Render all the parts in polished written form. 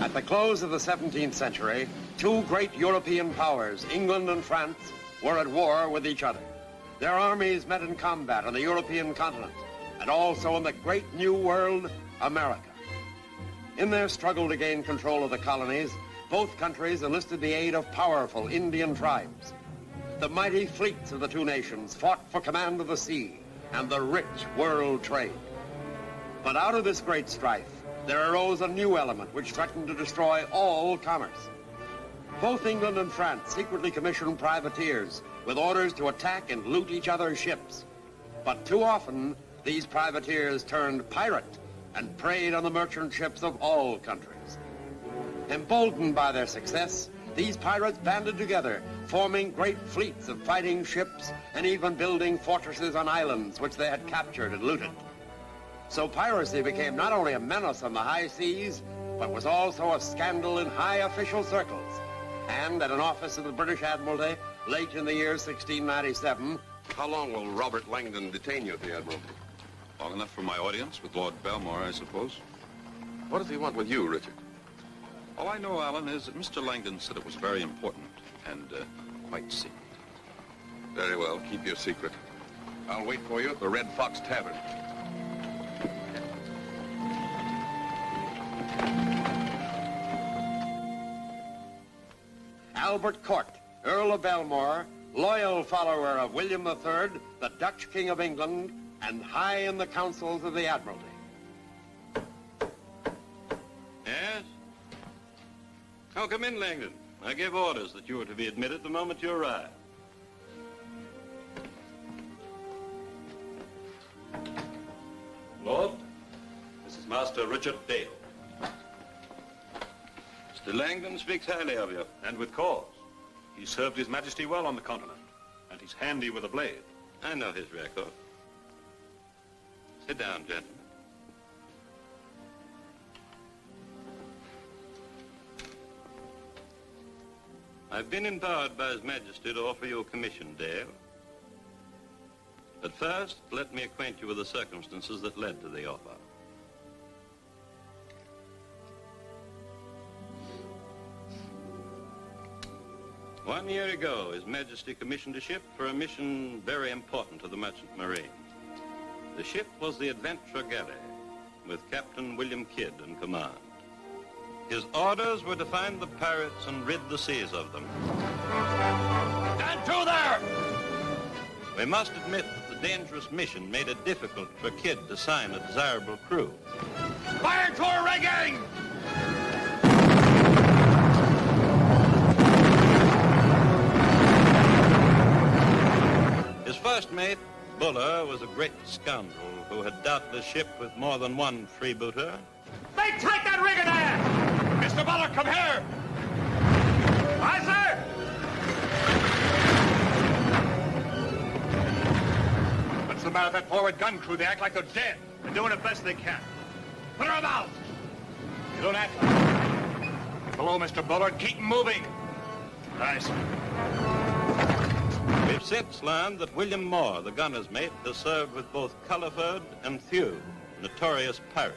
At the close of the 17th century, two great European powers, England and France, were at war with each other. Their armies met in combat on the European continent and also in the great new world, America. In their struggle to gain control of the colonies, both countries enlisted the aid of powerful Indian tribes. The mighty fleets of the two nations fought for command of the sea and the rich world trade. But out of this great strife, there arose a new element which threatened to destroy all commerce. Both England and France secretly commissioned privateers with orders to attack and loot each other's ships. But too often, these privateers turned pirate and preyed on the merchant ships of all countries. Emboldened by their success, these pirates banded together, forming great fleets of fighting ships and even building fortresses on islands which they had captured and looted. So piracy became not only a menace on the high seas, but was also a scandal in high official circles. And at an office of the British Admiralty, late in the year 1697... How long will Robert Langdon detain you at the Admiralty? Long enough for my audience with Lord Belmore, I suppose. What does he want with you, Richard? All I know, Alan, is that Mr. Langdon said it was very important and quite secret. Very well, keep your secret. I'll wait for you at the Red Fox Tavern. Albert Court, Earl of Belmore, loyal follower of William III, the Dutch King of England, and high in the councils of the Admiralty. Yes? Oh, come in, Langdon. I gave orders that you were to be admitted the moment you arrived. Lord, this is Master Richard Dale. Mr. Langdon speaks highly of you, and with cause. He served His Majesty well on the continent, and he's handy with a blade. I know his record. Sit down, gentlemen. I've been empowered by His Majesty to offer you a commission, Dale. But first, let me acquaint you with the circumstances that led to the offer. One year ago, His Majesty commissioned a ship for a mission very important to the merchant marine. The ship was the Adventure Galley, with Captain William Kidd in command. His orders were to find the pirates and rid the seas of them. Stand to there! We must admit that the dangerous mission made it difficult for Kidd to sign a desirable crew. Fire to her rigging! His first mate, Buller, was a great scoundrel who had doubtless shipped with more than one freebooter. Make tight that rigging iron! Mr. Buller, come here! Aye, sir! What's the matter with that forward gun crew? They act like they're dead. They're doing the best they can. Put her about! You don't act like it. Get below, Mr. Buller, and keep 'em moving. Aye, sir. We've since learned that William Moore, the gunner's mate, has served with both Culliford and Thew, notorious pirates.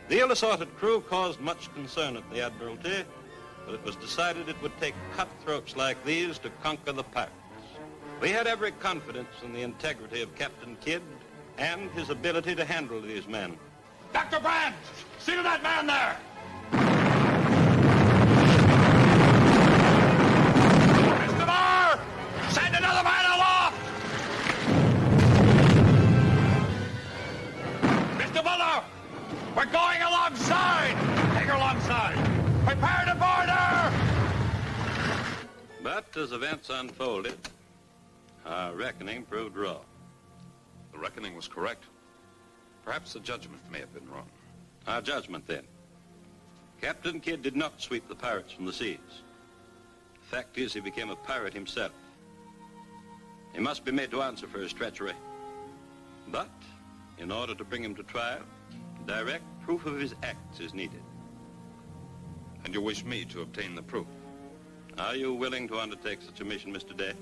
The ill-assorted crew caused much concern at the Admiralty, but it was decided it would take cutthroats like these to conquer the pirates. We had every confidence in the integrity of Kapten Kidd and his ability to handle these men. Dr. Brand, see to that man there! Mr. Moore, send another man aloft! Mr. Buller, We're going alongside! Take her alongside! Prepare to board her! But as events unfolded, our reckoning proved wrong. The reckoning was correct. Perhaps the judgment may have been wrong. Our judgment, then. Kapten Kidd did not sweep the pirates from the seas. The fact is, he became a pirate himself. He must be made to answer for his treachery. But, in order to bring him to trial, direct proof of his acts is needed. And you wish me to obtain the proof? Are you willing to undertake such a mission, Mr. Day?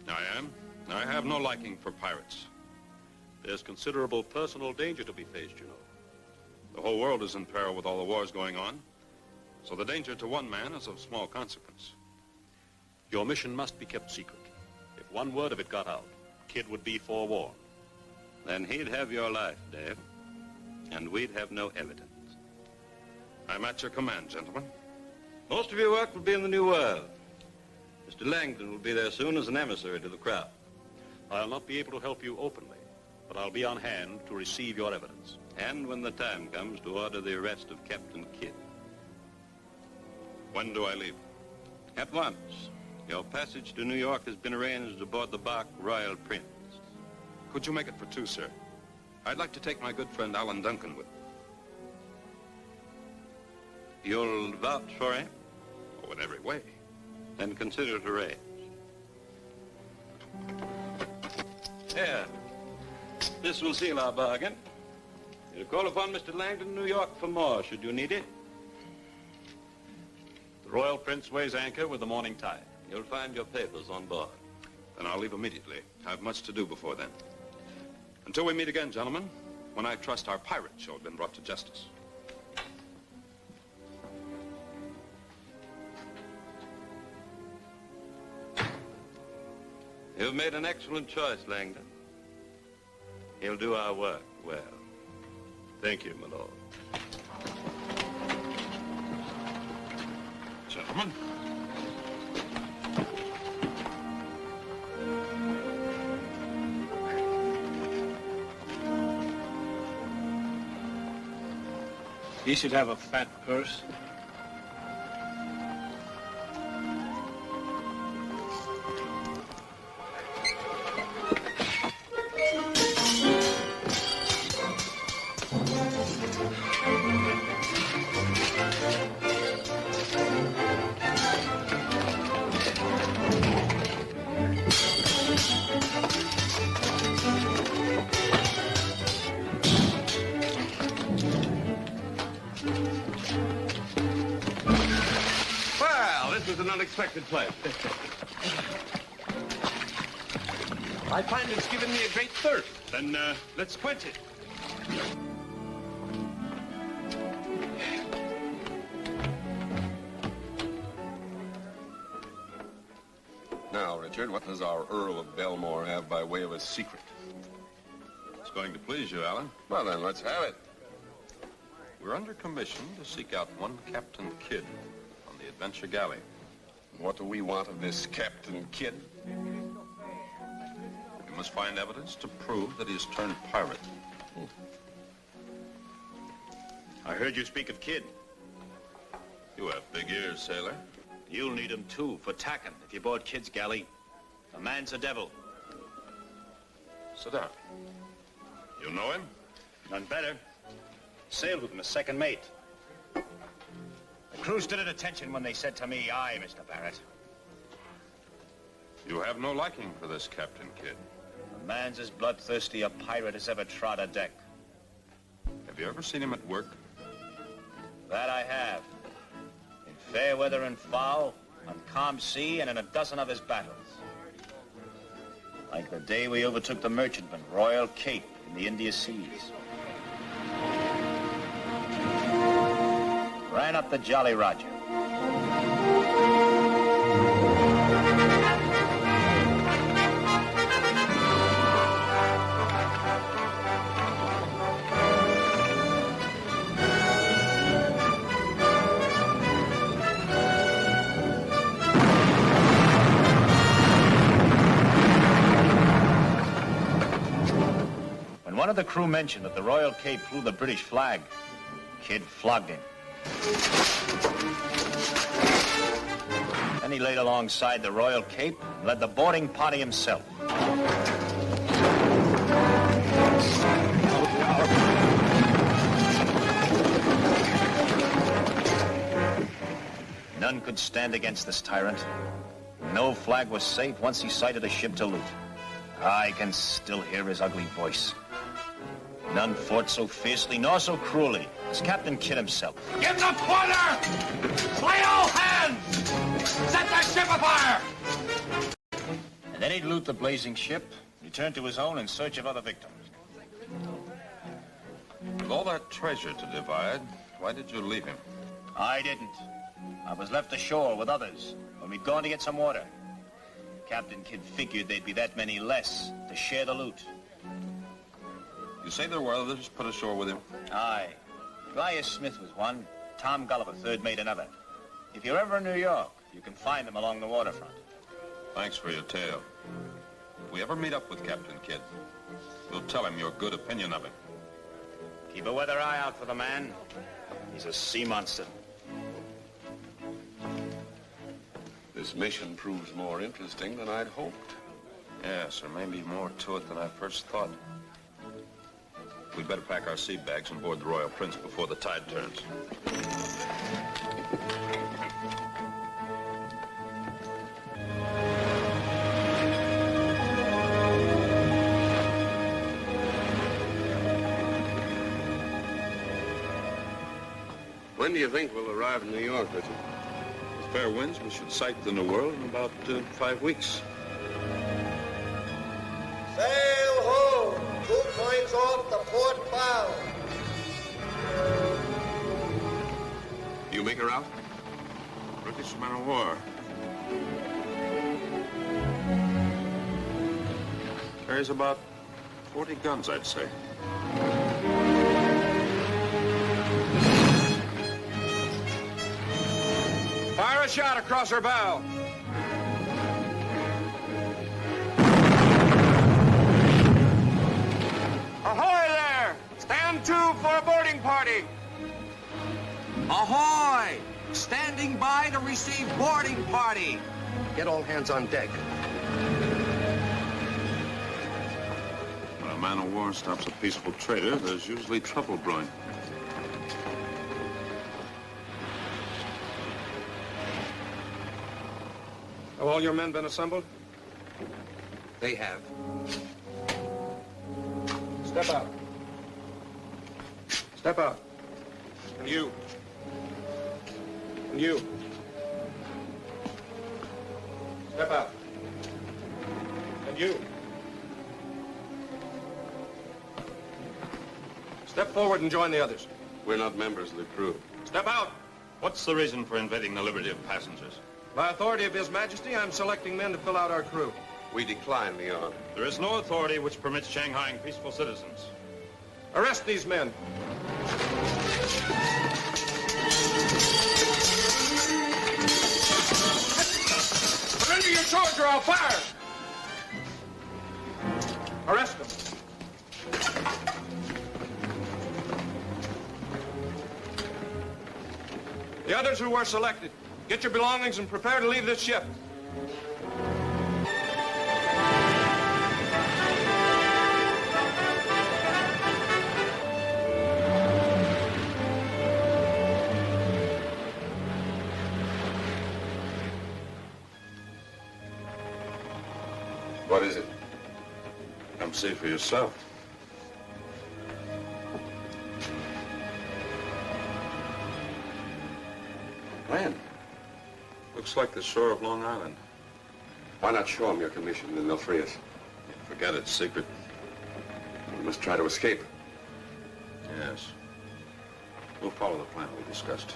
I am. I have no liking for pirates. There's considerable personal danger to be faced, you know. The whole world is in peril with all the wars going on, so the danger to one man is of small consequence. Your mission must be kept secret. If one word of it got out, Kidd would be forewarned. Then he'd have your life, Dave, and we'd have no evidence. I'm at your command, gentlemen. Most of your work will be in the New World. Mr. Langdon will be there soon as an emissary to the crowd. I'll not be able to help you openly, but I'll be on hand to receive your evidence. And when the time comes, to order the arrest of Kapten Kidd. When do I leave? At once. Your passage to New York has been arranged aboard the bark Royal Prince. Could you make it for two, sir? I'd like to take my good friend Alan Duncan with me. You'll vouch for him? Oh, in every way. Then consider it arranged. Here. This will seal our bargain. You'll call upon Mr. Langdon in New York for more, should you need it. The Royal Prince weighs anchor with the morning tide. You'll find your papers on board. Then I'll leave immediately. I have much to do before then. Until we meet again, gentlemen, when I trust our pirate shall have been brought to justice. You've made an excellent choice, Langdon. He'll do our work well. Thank you, my lord. Gentlemen. He should have a fat purse. Well, this was an unexpected place. I find it's given me a great thirst. Then, let's quench it. Now, Richard, what does our Earl of Belmore have by way of a secret? It's going to please you, Alan. Well, then, let's have it. We're under commission to seek out one Kapten Kidd on the Adventure Galley. What do we want of this Kapten Kidd? We must find evidence to prove that he has turned pirate. I heard you speak of Kidd. You have big ears, sailor. You'll need him, too, for tacking if you board Kidd's galley. The man's a devil. Sit down. You know him? None better. Sailed with him as second mate. The crew stood at attention when they said to me, "Aye, Mr. Barrett." You have no liking for this Kapten Kidd. The man's as bloodthirsty a pirate as ever trod a deck. Have you ever seen him at work? That I have. In fair weather and foul, on calm sea, and in a dozen of his battles. Like the day we overtook the merchantman, Royal Cape, in the India Seas. Ran up the Jolly Roger. When one of the crew mentioned that the Royal Cape flew the British flag, Kidd flogged him. Then he laid alongside the Royal Cape and led the boarding party himself. None could stand against this tyrant. No flag was safe once he sighted a ship to loot. I can still hear his ugly voice. None fought so fiercely nor so cruelly as Kapten Kidd himself. Give the quarter! Lay all hands! Set that ship afire! And then he'd loot the blazing ship, return to his own in search of other victims. With all that treasure to divide, why did you leave him? I didn't. I was left ashore with others when we'd gone to get some water. Kapten Kidd figured there'd be that many less to share the loot. You say there were others put ashore with him? Aye. Elias Smith was one. Tom Gulliver, third mate, another. If you're ever in New York, you can find them along the waterfront. Thanks for your tale. If we ever meet up with Kapten Kidd, we'll tell him your good opinion of him. Keep a weather eye out for the man. He's a sea monster. This mission proves more interesting than I'd hoped. Yes, there may be more to it than I first thought. We'd better pack our sea bags and board the Royal Prince before the tide turns. When do you think we'll arrive in New York, Richard? With fair winds, we should sight the New World in about 5 weeks. Sail ho! 2 points off the port bow. You make her out? British man of war. Carries about 40 guns, I'd say. Fire a shot across her bow. Ahoy there! Stand to for a boarding party. Ahoy! Standing by to receive boarding party. Get all hands on deck. When a man of war stops a peaceful trader, there's usually trouble brewing. Have all your men been assembled? They have. Step out. Step out. And you. And you. Step out. And you. Step forward and join the others. We're not members of the crew. Step out. What's the reason for invading the liberty of passengers? By authority of His Majesty, I'm selecting men to fill out our crew. We decline the honor. There is no authority which permits shanghaiing peaceful citizens. Arrest these men. Surrender your swords or I'll fire. Arrest them. The others who were selected, get your belongings and prepare to leave this ship. What is it? Come see for yourself. Land. Looks like the shore of Long Island. Why not show them your commission, and they'll free us? Forget it's secret. We must try to escape. Yes. We'll follow the plan we discussed.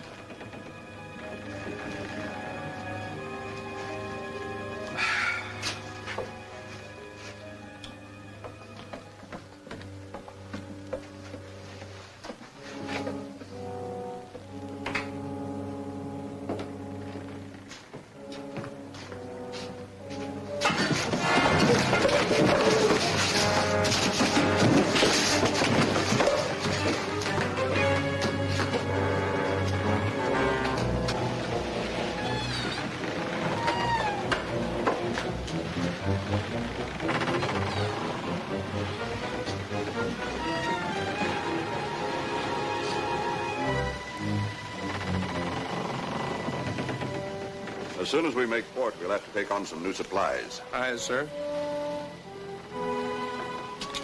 As soon as we make port, we'll have to take on some new supplies. Aye, sir.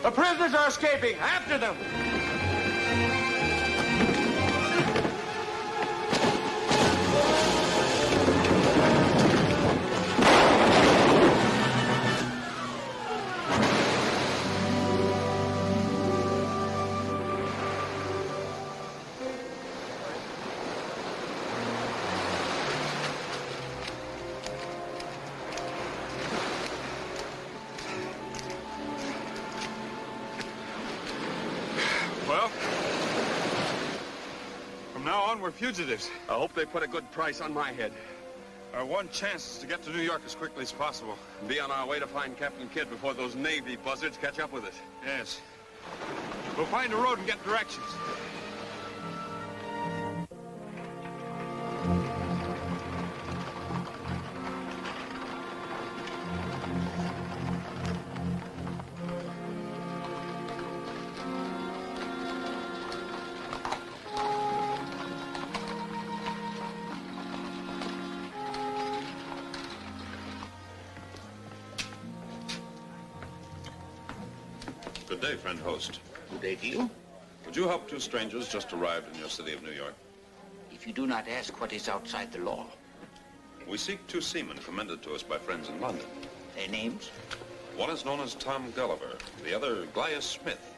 The prisoners are escaping. After them. Well, from now on, we're fugitives. I hope they put a good price on my head. Our one chance is to get to New York as quickly as possible and be on our way to find Kapten Kidd before those Navy buzzards catch up with us. Yes. We'll find a road and get directions. Good day, friend host. Good day to you. Would you help two strangers just arrived in your city of New York? If you do not ask what is outside the law. We seek two seamen commended to us by friends in London. Their names? One is known as Tom Gulliver, the other Gaius Smith.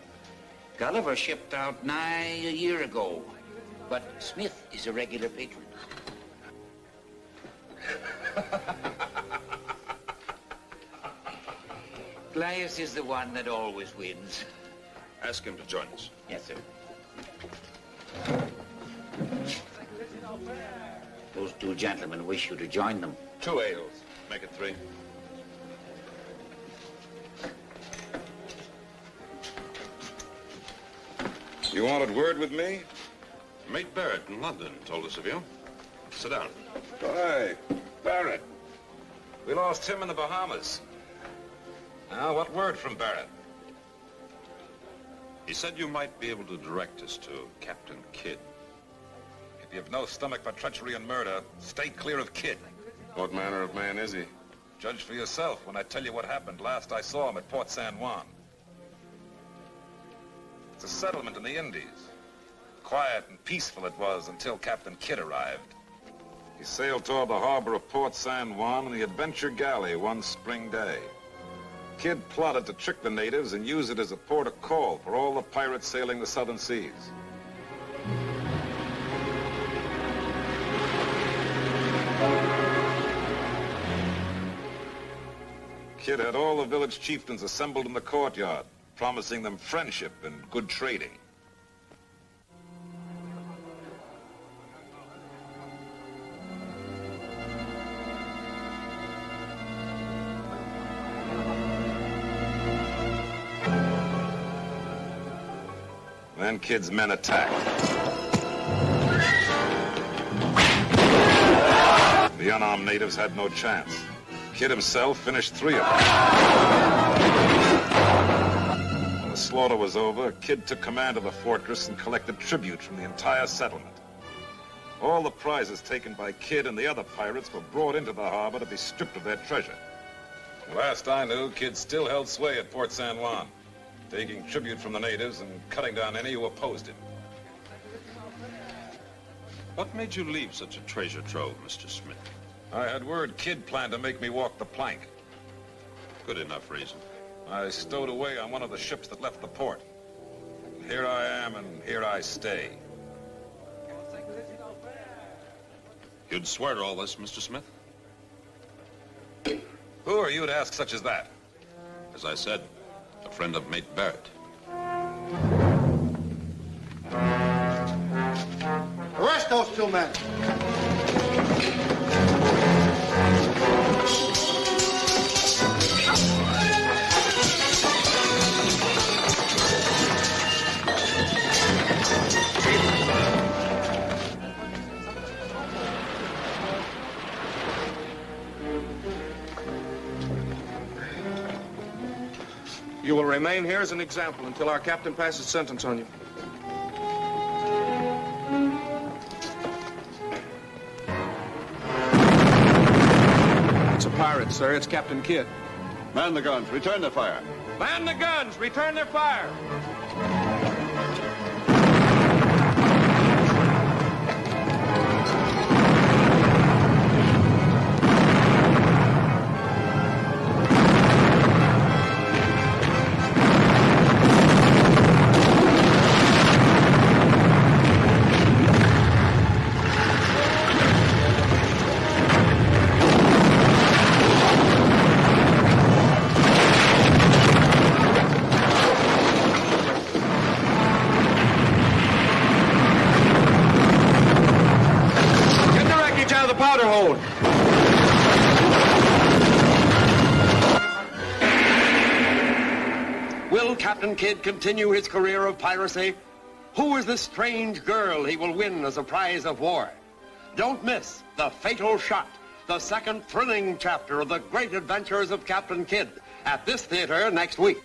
Gulliver shipped out nigh a year ago, but Smith is a regular patron. Gaius is the one that always wins. Ask him to join us. Yes, sir. Those two gentlemen wish you to join them. 2 ales. Make it 3. You wanted word with me? Mate Barrett in London told us of you. Sit down. Hi, Barrett. We lost him in the Bahamas. Now, what word from Barrett? He said you might be able to direct us to Kapten Kidd. If you've no stomach for treachery and murder, stay clear of Kidd. What manner of man is he? Judge for yourself when I tell you what happened last I saw him at Port San Juan. It's a settlement in the Indies. Quiet and peaceful it was until Kapten Kidd arrived. He sailed toward the harbor of Port San Juan in the Adventure Galley one spring day. Kidd plotted to trick the natives and use it as a port of call for all the pirates sailing the southern seas. Kidd had all the village chieftains assembled in the courtyard, promising them friendship and good trading. Then Kidd's men attacked. The unarmed natives had no chance. Kidd himself finished 3 of them. When the slaughter was over, Kidd took command of the fortress and collected tribute from the entire settlement. All the prizes taken by Kidd and the other pirates were brought into the harbor to be stripped of their treasure. Last I knew, Kidd still held sway at Port San Juan, taking tribute from the natives and cutting down any who opposed him. What made you leave such a treasure trove, Mr. Smith? I had word Kidd planned to make me walk the plank. Good enough reason. I stowed away on one of the ships that left the port. Here I am, and here I stay. You'd swear to all this, Mr. Smith? Who are you to ask such as that? As I said, a friend of Mate Barrett. Arrest those 2 men. You will remain here as an example until our captain passes sentence on you. pirates, sir. It's Kapten Kidd. Man the guns, return the fire. Man the guns, return their fire. Powder hold. Will Kapten Kidd continue his career of piracy? Who is this strange girl he will win as a prize of war? Don't miss The Fatal Shot, the second thrilling chapter of the great adventures of Kapten Kidd, at this theater next week.